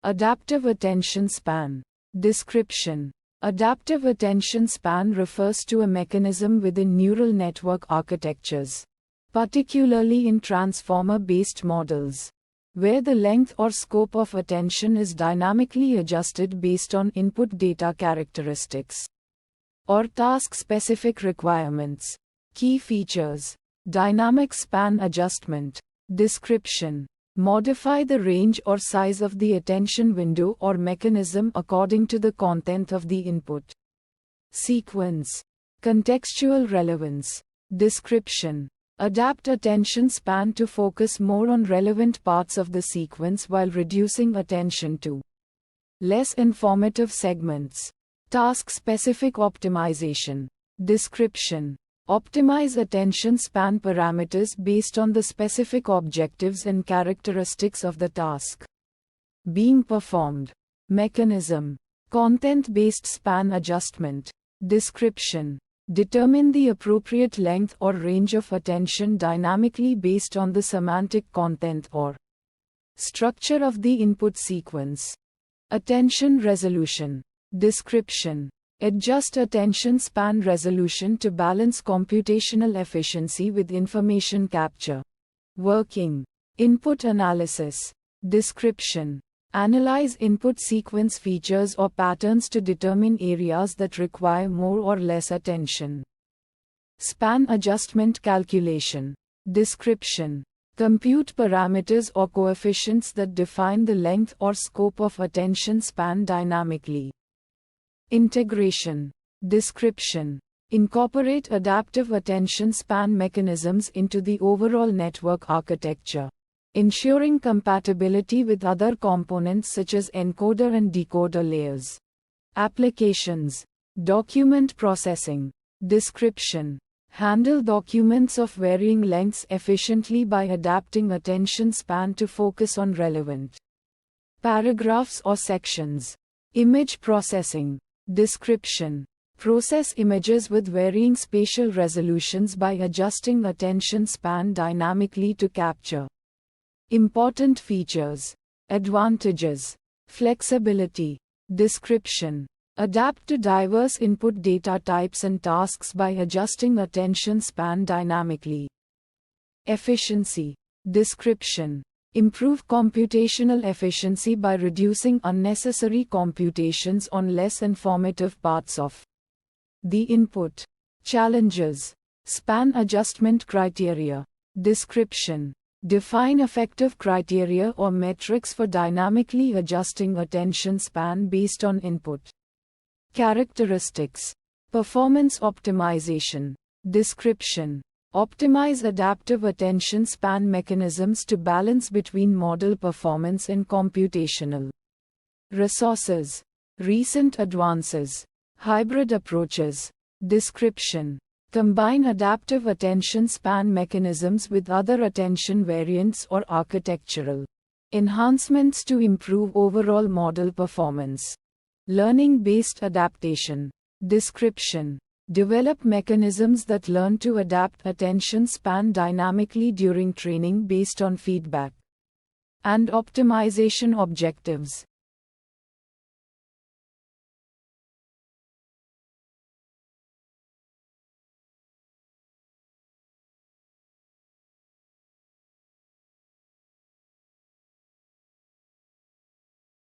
Adaptive attention span. Description. Adaptive attention span refers to a mechanism within neural network architectures, particularly in transformer-based models, where the length or scope of attention is dynamically adjusted based on input data characteristics or task-specific requirements. Key features. Dynamic span adjustment. Description. Modify the range or size of the attention window or mechanism according to the content of the input. Sequence. Contextual relevance. Description. Adapt attention span to focus more on relevant parts of the sequence while reducing attention to less informative segments. Task-specific optimization. Description. Optimize attention span parameters based on the specific objectives and characteristics of the task being performed. Mechanism. Content-based span adjustment. Description. Determine the appropriate length or range of attention dynamically based on the semantic content or structure of the input sequence. Attention resolution. Description. Adjust attention span resolution to balance computational efficiency with information capture. Working. Input analysis. Description. Analyze input sequence features or patterns to determine areas that require more or less attention. Span adjustment calculation. Description. Compute parameters or coefficients that define the length or scope of attention span dynamically. Integration. Description. Incorporate adaptive attention span mechanisms into the overall network architecture, ensuring compatibility with other components such as encoder and decoder layers. Applications. Document processing. Description. Handle documents of varying lengths efficiently by adapting attention span to focus on relevant paragraphs or sections. Image processing. Description. Process images with varying spatial resolutions by adjusting attention span dynamically to capture important features. Advantages. Flexibility. Description. Adapt to diverse input data types and tasks by adjusting attention span dynamically. Efficiency. Description. Improve computational efficiency by reducing unnecessary computations on less informative parts of the input. Challenges. Span adjustment criteria. Description. Define effective criteria or metrics for dynamically adjusting attention span based on input characteristics. Performance optimization. Description. Optimize adaptive attention span mechanisms to balance between model performance and computational resources. Recent advances. Hybrid approaches. Description. Combine adaptive attention span mechanisms with other attention variants or architectural enhancements to improve overall model performance. Learning-based adaptation. Description. Develop mechanisms that learn to adapt attention span dynamically during training based on feedback and optimization objectives.